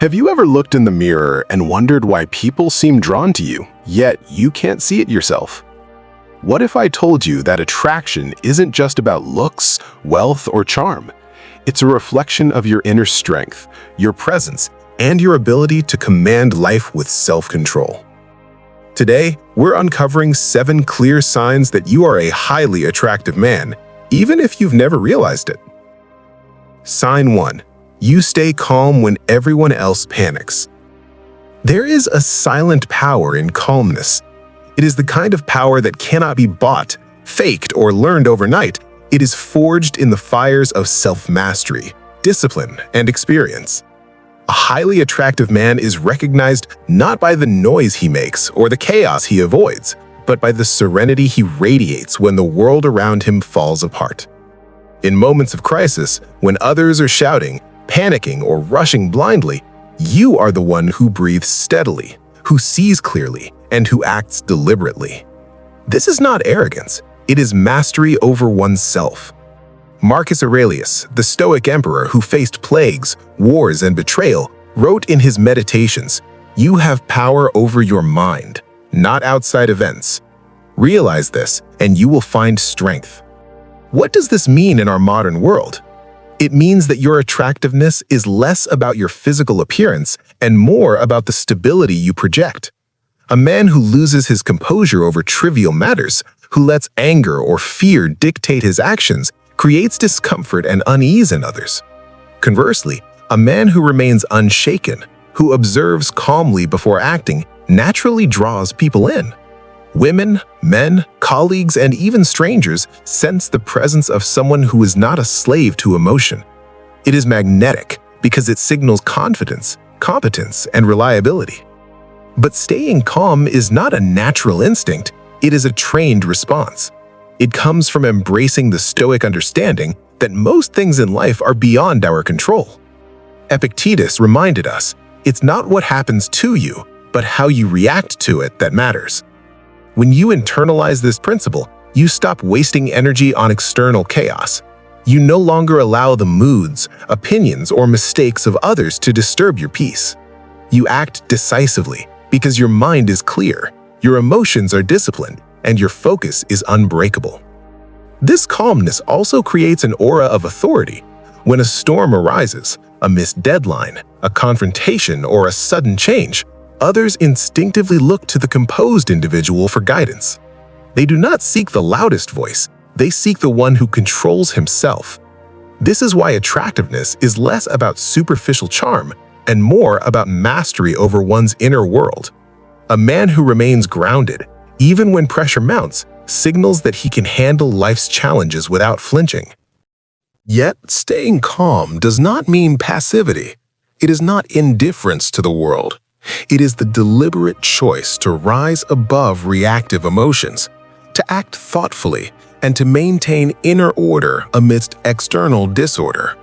Have you ever looked in the mirror and wondered why people seem drawn to you, yet you can't see it yourself? What if I told you that attraction isn't just about looks, wealth, or charm? It's a reflection of your inner strength, your presence, and your ability to command life with self-control. Today, we're uncovering 7 clear signs that you are a highly attractive man, even if you've never realized it. Sign 1. You stay calm when everyone else panics. There is a silent power in calmness. It is the kind of power that cannot be bought, faked, or learned overnight. It is forged in the fires of self-mastery, discipline, and experience. A highly attractive man is recognized not by the noise he makes or the chaos he avoids, but by the serenity he radiates when the world around him falls apart. In moments of crisis, when others are shouting, panicking, or rushing blindly, you are the one who breathes steadily, who sees clearly, and who acts deliberately. This is not arrogance, it is mastery over oneself. Marcus Aurelius, the Stoic emperor who faced plagues, wars, and betrayal, wrote in his Meditations, "You have power over your mind, not outside events. Realize this, and you will find strength." What does this mean in our modern world? It means that your attractiveness is less about your physical appearance and more about the stability you project. A man who loses his composure over trivial matters, who lets anger or fear dictate his actions, creates discomfort and unease in others. Conversely, a man who remains unshaken, who observes calmly before acting, naturally draws people in. Women, men, colleagues, and even strangers sense the presence of someone who is not a slave to emotion. It is magnetic because it signals confidence, competence, and reliability. But staying calm is not a natural instinct, it is a trained response. It comes from embracing the Stoic understanding that most things in life are beyond our control. Epictetus reminded us, it's not what happens to you, but how you react to it that matters. When you internalize this principle, you stop wasting energy on external chaos. You no longer allow the moods, opinions, or mistakes of others to disturb your peace. You act decisively because your mind is clear, your emotions are disciplined, and your focus is unbreakable. This calmness also creates an aura of authority. When a storm arises, a missed deadline, a confrontation, or a sudden change, others instinctively look to the composed individual for guidance. They do not seek the loudest voice, they seek the one who controls himself. This is why attractiveness is less about superficial charm and more about mastery over one's inner world. A man who remains grounded, even when pressure mounts, signals that he can handle life's challenges without flinching. Yet, staying calm does not mean passivity. It is not indifference to the world. It is the deliberate choice to rise above reactive emotions, to act thoughtfully, and to maintain inner order amidst external disorder.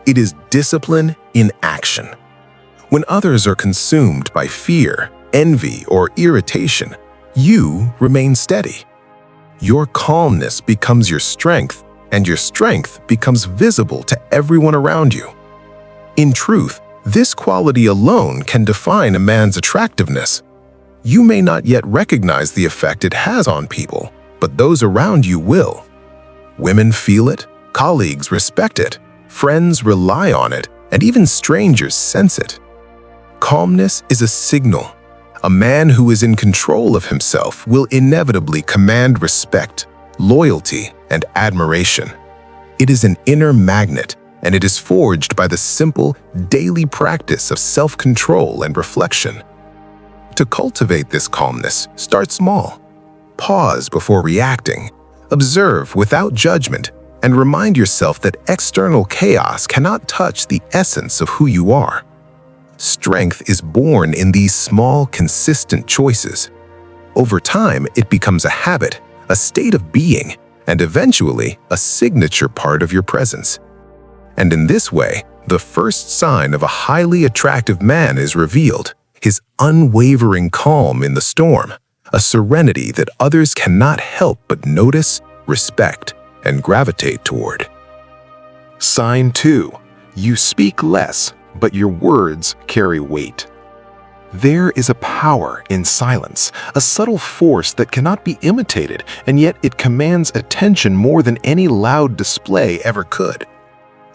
It is discipline in action. When others are consumed by fear, envy, or irritation, you remain steady. Your calmness becomes your strength, and your strength becomes visible to everyone around you. In truth, this quality alone can define a man's attractiveness. You may not yet recognize the effect it has on people, but those around you will. Women feel it, colleagues respect it, friends rely on it, and even strangers sense it. Calmness is a signal. A man who is in control of himself will inevitably command respect, loyalty, and admiration. It is an inner magnet, and it is forged by the simple, daily practice of self-control and reflection. To cultivate this calmness, start small. Pause before reacting, observe without judgment, and remind yourself that external chaos cannot touch the essence of who you are. Strength is born in these small, consistent choices. Over time, it becomes a habit, a state of being, and eventually a signature part of your presence. And in this way, the first sign of a highly attractive man is revealed, his unwavering calm in the storm, a serenity that others cannot help but notice, respect, and gravitate toward. Sign 2. You speak less, but your words carry weight. There is a power in silence, a subtle force that cannot be imitated, and yet it commands attention more than any loud display ever could.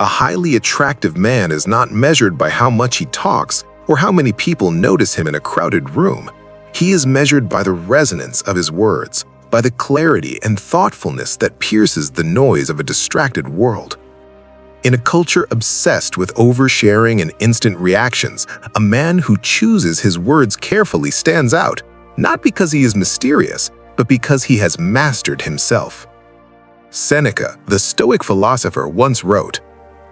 A highly attractive man is not measured by how much he talks or how many people notice him in a crowded room. He is measured by the resonance of his words, by the clarity and thoughtfulness that pierces the noise of a distracted world. In a culture obsessed with oversharing and instant reactions, a man who chooses his words carefully stands out, not because he is mysterious, but because he has mastered himself. Seneca, the Stoic philosopher, once wrote,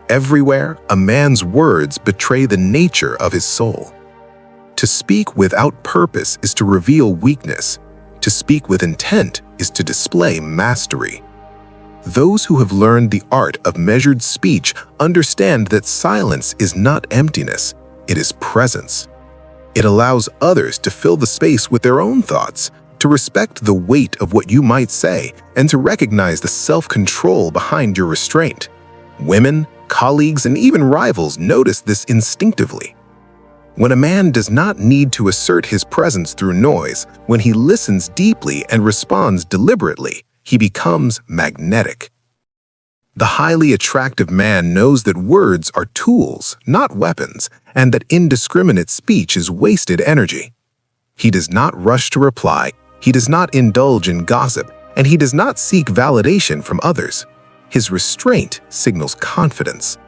"Everywhere, a man's words betray the nature of his soul. To speak without purpose is to reveal weakness. To speak with intent is to display mastery." Those who have learned the art of measured speech understand that silence is not emptiness, it is presence. It allows others to fill the space with their own thoughts, to respect the weight of what you might say, and to recognize the self-control behind your restraint. Women, colleagues, and even rivals notice this instinctively. When a man does not need to assert his presence through noise, when he listens deeply and responds deliberately, he becomes magnetic. The highly attractive man knows that words are tools, not weapons, and that indiscriminate speech is wasted energy. He does not rush to reply, he does not indulge in gossip, and he does not seek validation from others. His restraint signals confidence.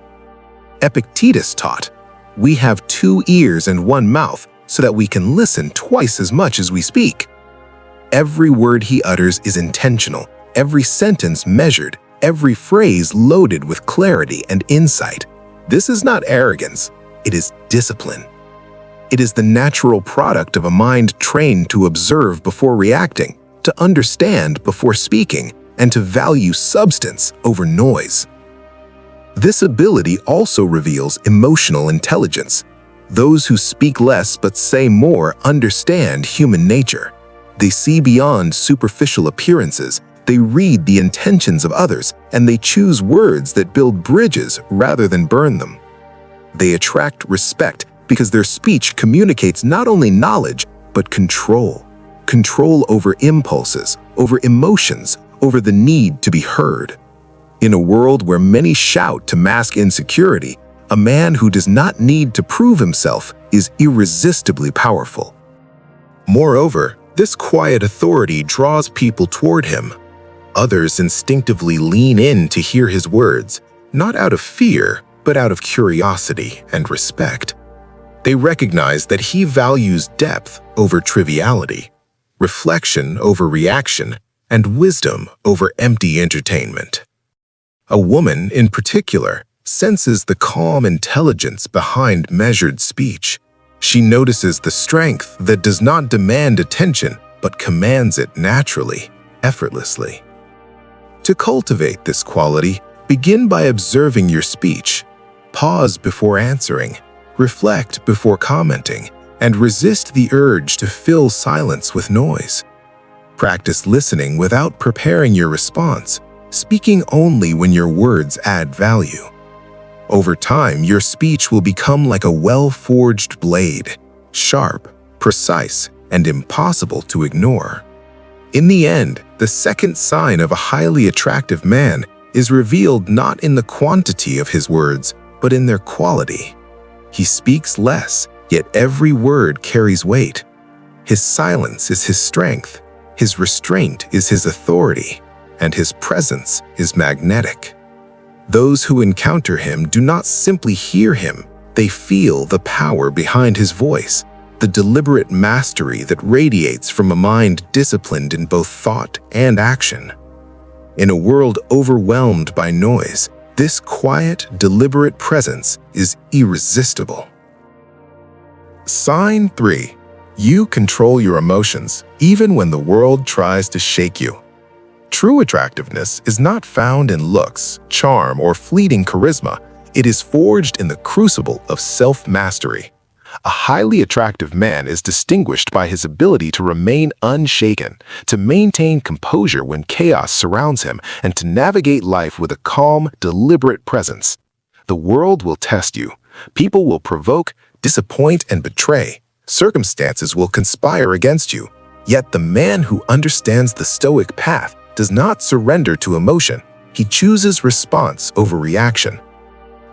Epictetus taught, "We have 2 ears and 1 mouth so that we can listen twice as much as we speak." Every word he utters is intentional, every sentence measured, every phrase loaded with clarity and insight. This is not arrogance, it is discipline. It is the natural product of a mind trained to observe before reacting, to understand before speaking, and to value substance over noise. This ability also reveals emotional intelligence. Those who speak less but say more understand human nature. They see beyond superficial appearances, they read the intentions of others, and they choose words that build bridges rather than burn them. They attract respect because their speech communicates not only knowledge, but control. Control over impulses, over emotions, over the need to be heard. In a world where many shout to mask insecurity, a man who does not need to prove himself is irresistibly powerful. Moreover, this quiet authority draws people toward him. Others instinctively lean in to hear his words, not out of fear, but out of curiosity and respect. They recognize that he values depth over triviality, reflection over reaction, and wisdom over empty entertainment. A woman, in particular, senses the calm intelligence behind measured speech. She notices the strength that does not demand attention, but commands it naturally, effortlessly. To cultivate this quality, begin by observing your speech. Pause before answering, reflect before commenting, and resist the urge to fill silence with noise. Practice listening without preparing your response, speaking only when your words add value. Over time, your speech will become like a well-forged blade, sharp, precise, and impossible to ignore. In the end, the second sign of a highly attractive man is revealed not in the quantity of his words, but in their quality. He speaks less, yet every word carries weight. His silence is his strength, his restraint is his authority, and his presence is magnetic. Those who encounter him do not simply hear him, they feel the power behind his voice, the deliberate mastery that radiates from a mind disciplined in both thought and action. In a world overwhelmed by noise, this quiet, deliberate presence is irresistible. Sign 3. You control your emotions, even when the world tries to shake you. True attractiveness is not found in looks, charm, or fleeting charisma. It is forged in the crucible of self-mastery. A highly attractive man is distinguished by his ability to remain unshaken, to maintain composure when chaos surrounds him, and to navigate life with a calm, deliberate presence. The world will test you. People will provoke, disappoint, and betray. Circumstances will conspire against you. Yet the man who understands the Stoic path does not surrender to emotion. He chooses response over reaction.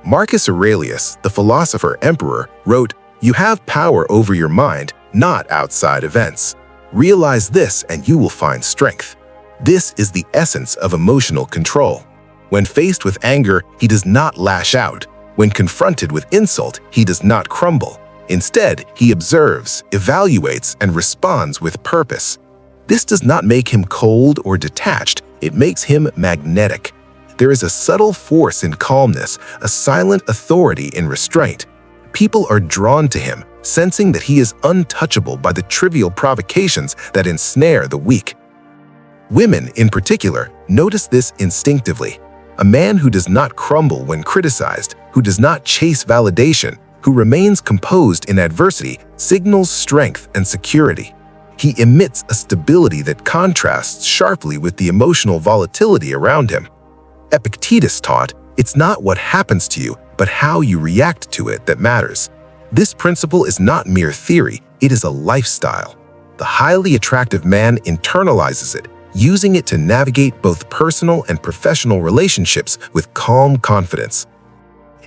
Marcus Aurelius, the philosopher-emperor, wrote, "You have power over your mind, not outside events. Realize this and you will find strength." This is the essence of emotional control. When faced with anger, he does not lash out. When confronted with insult, he does not crumble. Instead, he observes, evaluates, and responds with purpose. This does not make him cold or detached, it makes him magnetic. There is a subtle force in calmness, a silent authority in restraint. People are drawn to him, sensing that he is untouchable by the trivial provocations that ensnare the weak. Women, in particular, notice this instinctively. A man who does not crumble when criticized, who does not chase validation, who remains composed in adversity, signals strength and security. He emits a stability that contrasts sharply with the emotional volatility around him. Epictetus taught, "It's not what happens to you, but how you react to it that matters." This principle is not mere theory, it is a lifestyle. The highly attractive man internalizes it, using it to navigate both personal and professional relationships with calm confidence.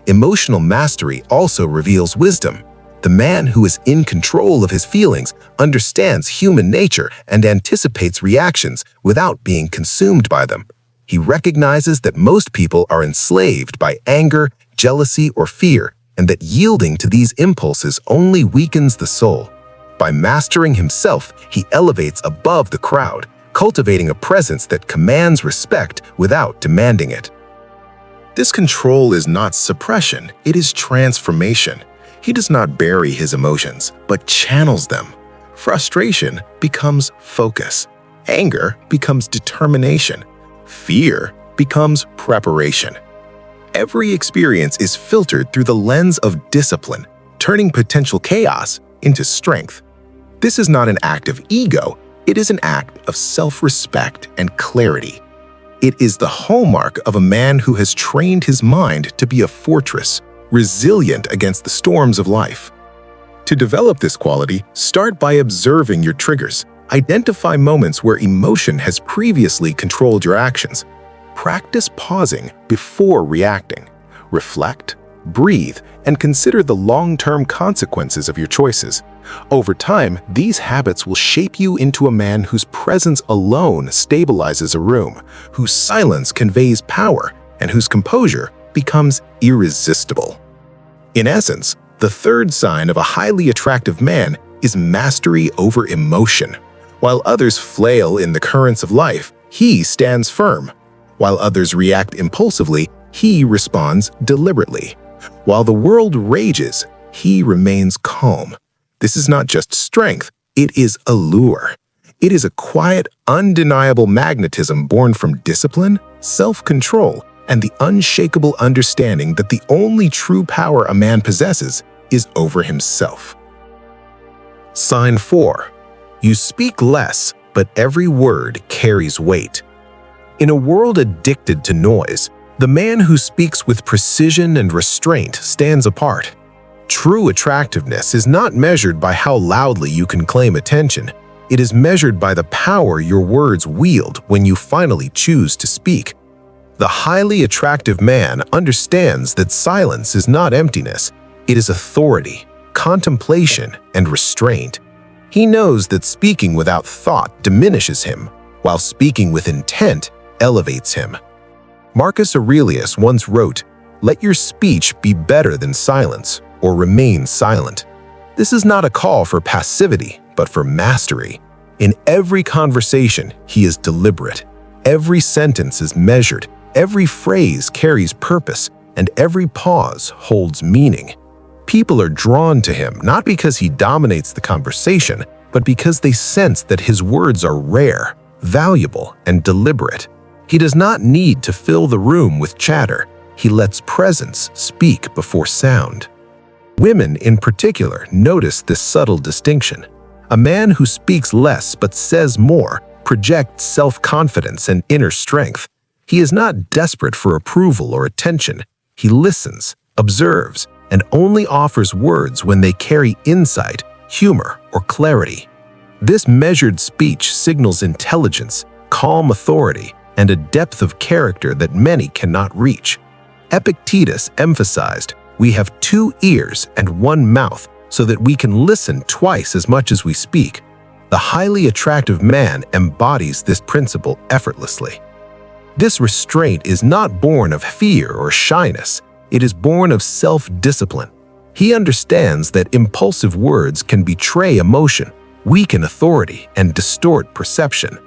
Emotional mastery also reveals wisdom. The man who is in control of his feelings understands human nature and anticipates reactions without being consumed by them. He recognizes that most people are enslaved by anger, jealousy, or fear, and that yielding to these impulses only weakens the soul. By mastering himself, he elevates above the crowd, cultivating a presence that commands respect without demanding it. This control is not suppression, it is transformation. He does not bury his emotions, but channels them. Frustration becomes focus. Anger becomes determination. Fear becomes preparation. Every experience is filtered through the lens of discipline, turning potential chaos into strength. This is not an act of ego, it is an act of self-respect and clarity. It is the hallmark of a man who has trained his mind to be a fortress, resilient against the storms of life. To develop this quality, start by observing your triggers. Identify moments where emotion has previously controlled your actions. Practice pausing before reacting. Reflect, breathe, and consider the long-term consequences of your choices. Over time, these habits will shape you into a man whose presence alone stabilizes a room, whose silence conveys power, and whose composure becomes irresistible. In essence, the third sign of a highly attractive man is mastery over emotion. While others flail in the currents of life, he stands firm. While others react impulsively, he responds deliberately. While the world rages, he remains calm. This is not just strength, it is allure. It is a quiet, undeniable magnetism born from discipline, self-control, and the unshakable understanding that the only true power a man possesses is over himself. Sign 4. You speak less, but every word carries weight. In a world addicted to noise, the man who speaks with precision and restraint stands apart. True attractiveness is not measured by how loudly you can claim attention. It is measured by the power your words wield when you finally choose to speak. The highly attractive man understands that silence is not emptiness. It is authority, contemplation, and restraint. He knows that speaking without thought diminishes him, while speaking with intent elevates him. Marcus Aurelius once wrote, "Let your speech be better than silence, or remain silent." This is not a call for passivity, but for mastery. In every conversation, he is deliberate. Every sentence is measured, every phrase carries purpose, and every pause holds meaning. People are drawn to him not because he dominates the conversation, but because they sense that his words are rare, valuable, and deliberate. He does not need to fill the room with chatter. He lets presence speak before sound. Women, in particular, notice this subtle distinction. A man who speaks less but says more projects self-confidence and inner strength. He is not desperate for approval or attention. He listens, observes, and only offers words when they carry insight, humor, or clarity. This measured speech signals intelligence, calm authority, and a depth of character that many cannot reach. Epictetus emphasized, "We have 2 ears and 1 mouth so that we can listen twice as much as we speak." The highly attractive man embodies this principle effortlessly. This restraint is not born of fear or shyness. It is born of self-discipline. He understands that impulsive words can betray emotion, weaken authority, and distort perception.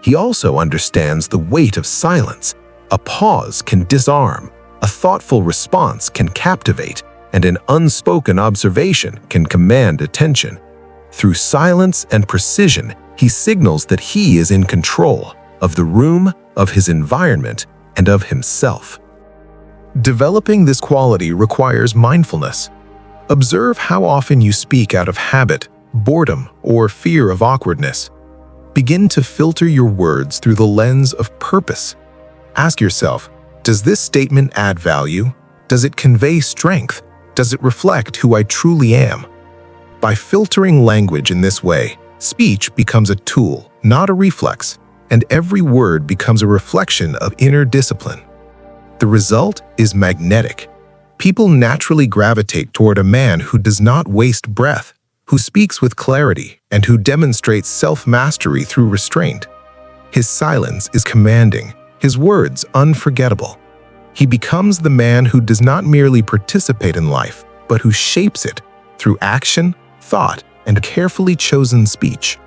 He also understands the weight of silence. A pause can disarm, a thoughtful response can captivate, and an unspoken observation can command attention. Through silence and precision, he signals that he is in control of the room, of his environment, and of himself. Developing this quality requires mindfulness. Observe how often you speak out of habit, boredom, or fear of awkwardness. Begin to filter your words through the lens of purpose. Ask yourself, does this statement add value? Does it convey strength? Does it reflect who I truly am? By filtering language in this way, speech becomes a tool, not a reflex, and every word becomes a reflection of inner discipline. The result is magnetic. People naturally gravitate toward a man who does not waste breath, who speaks with clarity, and who demonstrates self-mastery through restraint. His silence is commanding, his words unforgettable. He becomes the man who does not merely participate in life, but who shapes it through action, thought, and carefully chosen speech.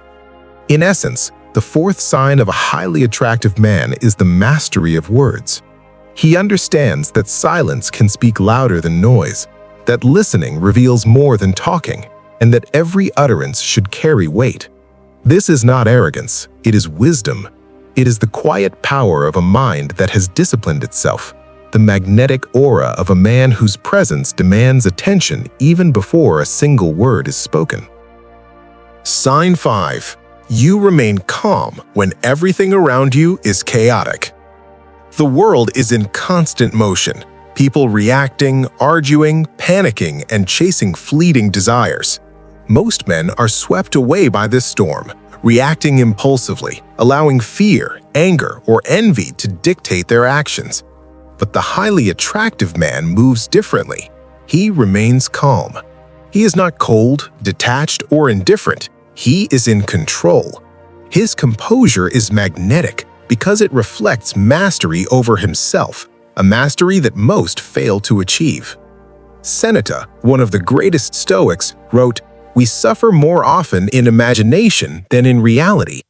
In essence, the 4th sign of a highly attractive man is the mastery of words. He understands that silence can speak louder than noise, that listening reveals more than talking, and that every utterance should carry weight. This is not arrogance, it is wisdom. It is the quiet power of a mind that has disciplined itself, the magnetic aura of a man whose presence demands attention even before a single word is spoken. Sign 5. You remain calm when everything around you is chaotic. The world is in constant motion, people reacting, arguing, panicking, and chasing fleeting desires. Most men are swept away by this storm, reacting impulsively, allowing fear, anger, or envy to dictate their actions. But the highly attractive man moves differently. He remains calm. He is not cold, detached, or indifferent. He is in control. His composure is magnetic because it reflects mastery over himself, a mastery that most fail to achieve. Seneca, one of the greatest Stoics, wrote, "We suffer more often in imagination than in reality."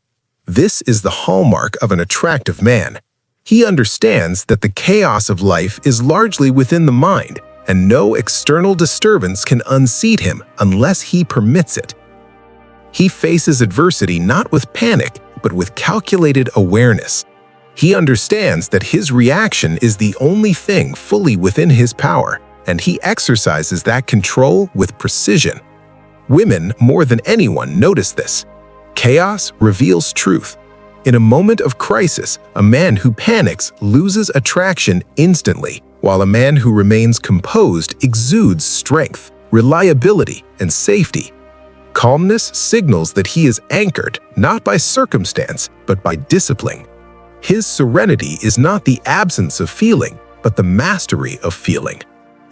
This is the hallmark of an attractive man. He understands that the chaos of life is largely within the mind, and no external disturbance can unseat him unless he permits it. He faces adversity not with panic, but with calculated awareness. He understands that his reaction is the only thing fully within his power, and he exercises that control with precision. Women, more than anyone, notice this. Chaos reveals truth. In a moment of crisis, a man who panics loses attraction instantly, while a man who remains composed exudes strength, reliability, and safety. Calmness signals that he is anchored not by circumstance, but by discipline. His serenity is not the absence of feeling, but the mastery of feeling.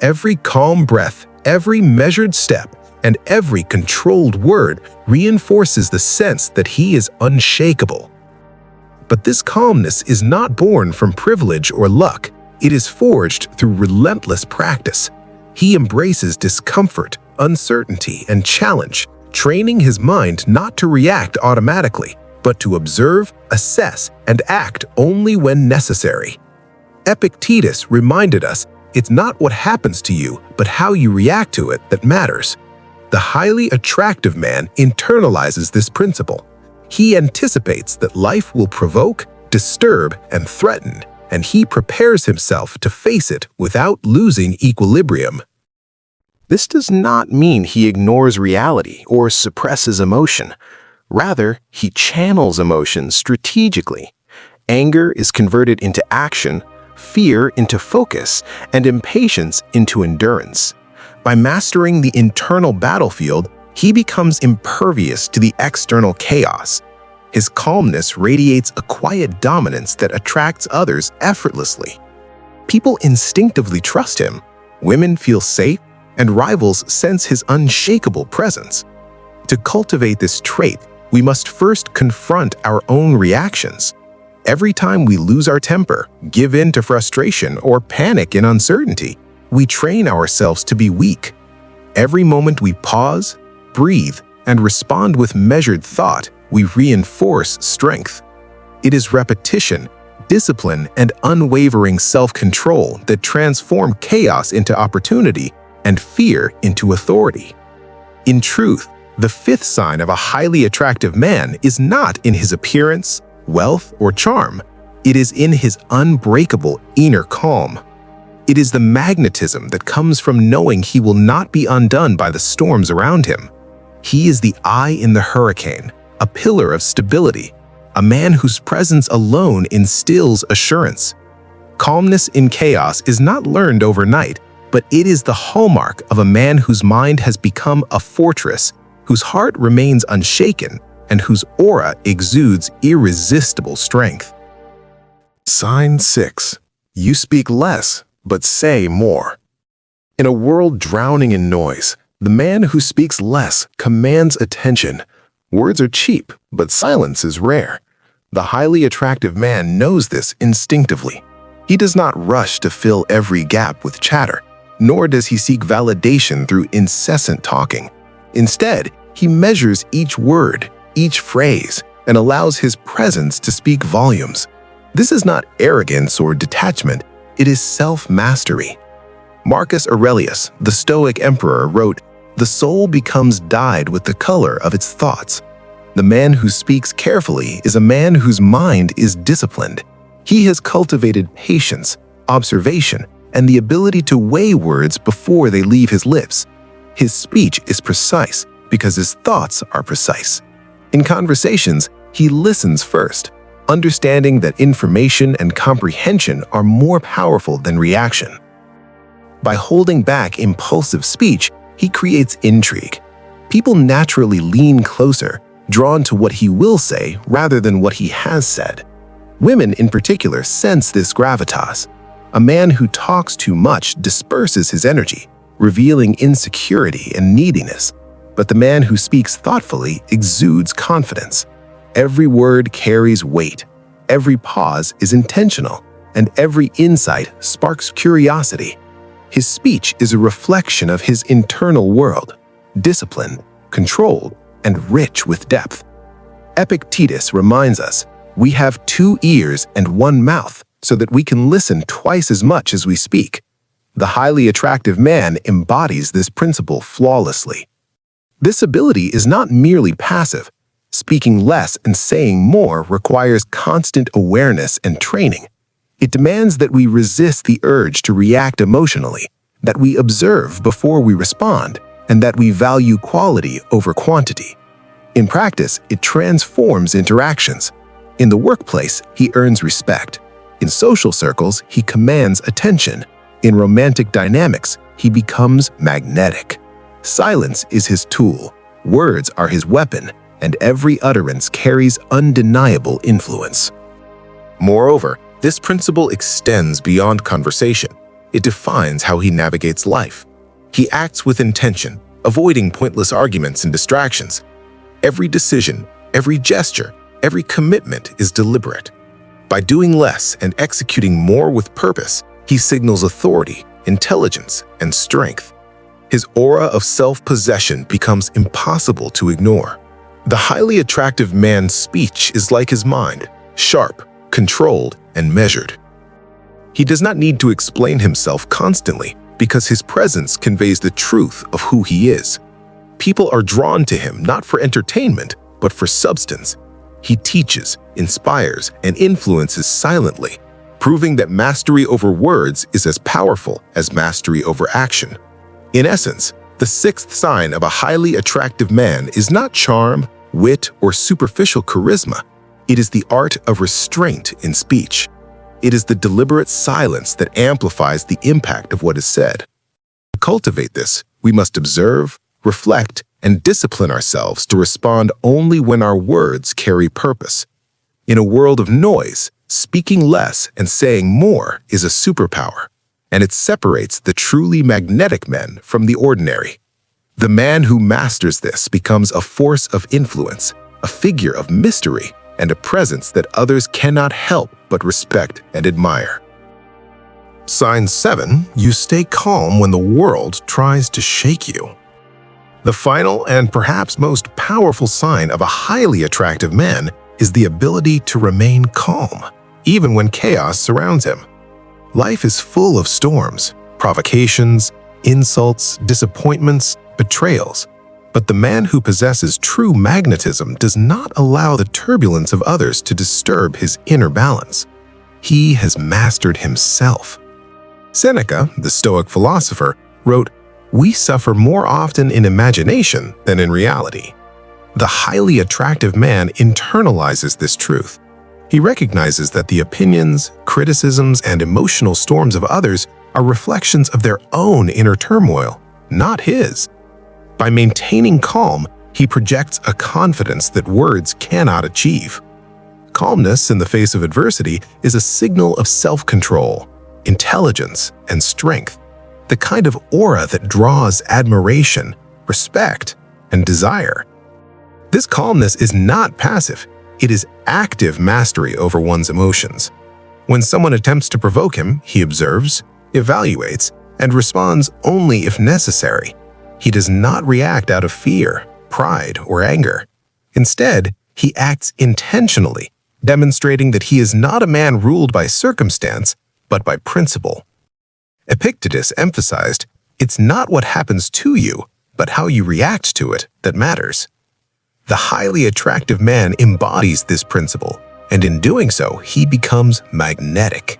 Every calm breath, every measured step, and every controlled word reinforces the sense that he is unshakable. But this calmness is not born from privilege or luck. It is forged through relentless practice. He embraces discomfort, uncertainty, and challenge, training his mind not to react automatically, but to observe, assess, and act only when necessary. Epictetus reminded us, it's not what happens to you, but how you react to it that matters. The highly attractive man internalizes this principle. He anticipates that life will provoke, disturb, and threaten, and he prepares himself to face it without losing equilibrium. This does not mean he ignores reality or suppresses emotion. Rather, he channels emotion strategically. Anger is converted into action, fear into focus, and impatience into endurance. By mastering the internal battlefield, he becomes impervious to the external chaos. His calmness radiates a quiet dominance that attracts others effortlessly. People instinctively trust him, women feel safe, and rivals sense his unshakable presence. To cultivate this trait, we must first confront our own reactions. Every time we lose our temper, give in to frustration, or panic in uncertainty, we train ourselves to be weak. Every moment we pause, breathe, and respond with measured thought, we reinforce strength. It is repetition, discipline, and unwavering self-control that transform chaos into opportunity and fear into authority. In truth, the fifth sign of a highly attractive man is not in his appearance, wealth, or charm. It is in his unbreakable inner calm. It is the magnetism that comes from knowing he will not be undone by the storms around him. He is the eye in the hurricane, a pillar of stability, a man whose presence alone instills assurance. Calmness in chaos is not learned overnight, but it is the hallmark of a man whose mind has become a fortress, whose heart remains unshaken, and whose aura exudes irresistible strength. Sign 6. You speak less, but say more. In a world drowning in noise, the man who speaks less commands attention. Words are cheap, but silence is rare. The highly attractive man knows this instinctively. He does not rush to fill every gap with chatter, nor does he seek validation through incessant talking. Instead, he measures each word, each phrase, and allows his presence to speak volumes. This is not arrogance or detachment, it is self-mastery. Marcus Aurelius, the Stoic emperor, wrote, "The soul becomes dyed with the color of its thoughts." The man who speaks carefully is a man whose mind is disciplined. He has cultivated patience, observation, and the ability to weigh words before they leave his lips. His speech is precise because his thoughts are precise. In conversations, he listens first, understanding that information and comprehension are more powerful than reaction. By holding back impulsive speech, he creates intrigue. People naturally lean closer, drawn to what he will say rather than what he has said. Women in particular sense this gravitas. A man who talks too much disperses his energy, revealing insecurity and neediness. But the man who speaks thoughtfully exudes confidence. Every word carries weight, every pause is intentional, and every insight sparks curiosity. His speech is a reflection of his internal world, disciplined, controlled, and rich with depth. Epictetus reminds us, we have 2 ears and 1 mouth so that we can listen twice as much as we speak. The highly attractive man embodies this principle flawlessly. This ability is not merely passive. Speaking less and saying more requires constant awareness and training. It demands that we resist the urge to react emotionally, that we observe before we respond, and that we value quality over quantity. In practice, it transforms interactions. In the workplace, he earns respect. In social circles, he commands attention. In romantic dynamics, he becomes magnetic. Silence is his tool, words are his weapon, and every utterance carries undeniable influence. Moreover, this principle extends beyond conversation. It defines how he navigates life. He acts with intention, avoiding pointless arguments and distractions. Every decision, every gesture, every commitment is deliberate. By doing less and executing more with purpose, he signals authority, intelligence, and strength. His aura of self-possession becomes impossible to ignore. The highly attractive man's speech is like his mind, sharp, controlled, and measured. He does not need to explain himself constantly because his presence conveys the truth of who he is. People are drawn to him not for entertainment, but for substance. He teaches, inspires, and influences silently, proving that mastery over words is as powerful as mastery over action. In essence, the 6th sign of a highly attractive man is not charm, wit, or superficial charisma. It is the art of restraint in speech. It is the deliberate silence that amplifies the impact of what is said. To cultivate this, we must observe, reflect, and discipline ourselves to respond only when our words carry purpose. In a world of noise, speaking less and saying more is a superpower, and it separates the truly magnetic men from the ordinary. The man who masters this becomes a force of influence, a figure of mystery, and a presence that others cannot help but respect and admire. Sign 7. You stay calm when the world tries to shake you. The final and perhaps most powerful sign of a highly attractive man is the ability to remain calm, even when chaos surrounds him. Life is full of storms, provocations, insults, disappointments, betrayals. But the man who possesses true magnetism does not allow the turbulence of others to disturb his inner balance. He has mastered himself. Seneca, the Stoic philosopher, wrote, "We suffer more often in imagination than in reality." The highly attractive man internalizes this truth. He recognizes that the opinions, criticisms, and emotional storms of others are reflections of their own inner turmoil, not his. By maintaining calm, he projects a confidence that words cannot achieve. Calmness in the face of adversity is a signal of self-control, intelligence, and strength, the kind of aura that draws admiration, respect, and desire. This calmness is not passive. It is active mastery over one's emotions. When someone attempts to provoke him, he observes, evaluates, and responds only if necessary. He does not react out of fear, pride, or anger. Instead, he acts intentionally, demonstrating that he is not a man ruled by circumstance, but by principle. Epictetus emphasized, "It's not what happens to you, but how you react to it that matters." The highly attractive man embodies this principle, and in doing so, he becomes magnetic.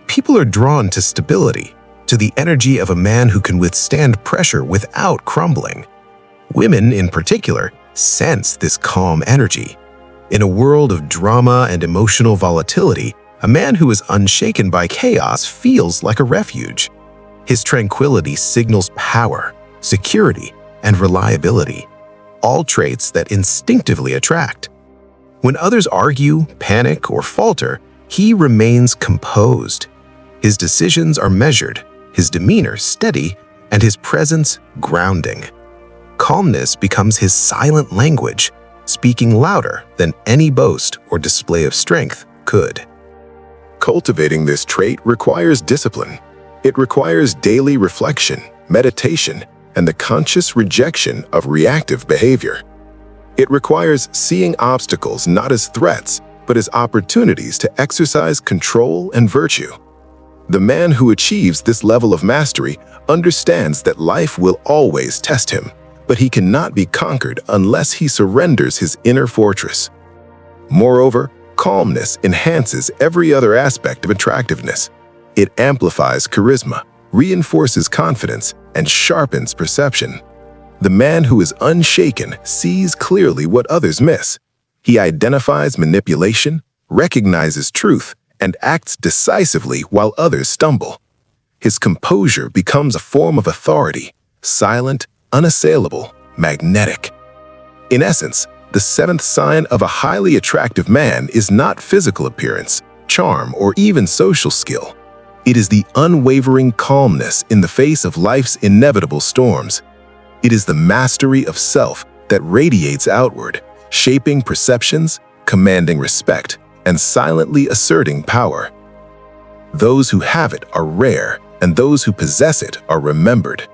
People are drawn to stability, to the energy of a man who can withstand pressure without crumbling. Women, in particular, sense this calm energy. In a world of drama and emotional volatility, a man who is unshaken by chaos feels like a refuge. His tranquility signals power, security, and reliability, all traits that instinctively attract. When others argue, panic, or falter, he remains composed. His decisions are measured, his demeanor steady, and his presence grounding. Calmness becomes his silent language, speaking louder than any boast or display of strength could. Cultivating this trait requires discipline. It requires daily reflection, meditation, and the conscious rejection of reactive behavior. It requires seeing obstacles not as threats, but as opportunities to exercise control and virtue. The man who achieves this level of mastery understands that life will always test him, but he cannot be conquered unless he surrenders his inner fortress. Moreover, calmness enhances every other aspect of attractiveness. It amplifies charisma, reinforces confidence, and sharpens perception. The man who is unshaken sees clearly what others miss. He identifies manipulation, recognizes truth, and acts decisively while others stumble. His composure becomes a form of authority, silent, unassailable, magnetic. In essence, the seventh sign of a highly attractive man is not physical appearance, charm, or even social skill. It is the unwavering calmness in the face of life's inevitable storms. It is the mastery of self that radiates outward, shaping perceptions, commanding respect, and silently asserting power. Those who have it are rare, and those who possess it are remembered.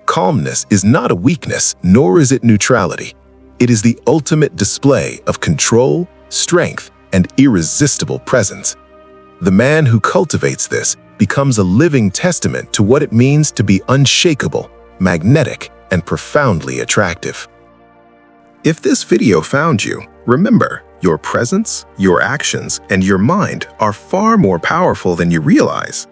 Calmness is not a weakness, nor is it neutrality. It is the ultimate display of control, strength, and irresistible presence. The man who cultivates this becomes a living testament to what it means to be unshakable, magnetic, and profoundly attractive. If this video found you, remember, your presence, your actions, and your mind are far more powerful than you realize.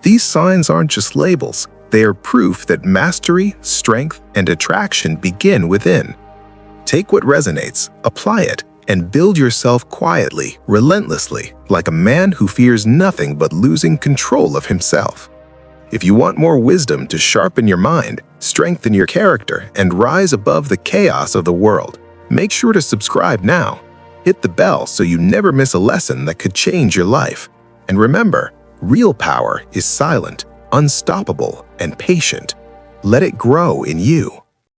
These signs aren't just labels, they are proof that mastery, strength, and attraction begin within. Take what resonates, apply it, and build yourself quietly, relentlessly, like a man who fears nothing but losing control of himself. If you want more wisdom to sharpen your mind, strengthen your character, and rise above the chaos of the world, make sure to subscribe now. Hit the bell so you never miss a lesson that could change your life. And remember, real power is silent, unstoppable, and patient. Let it grow in you.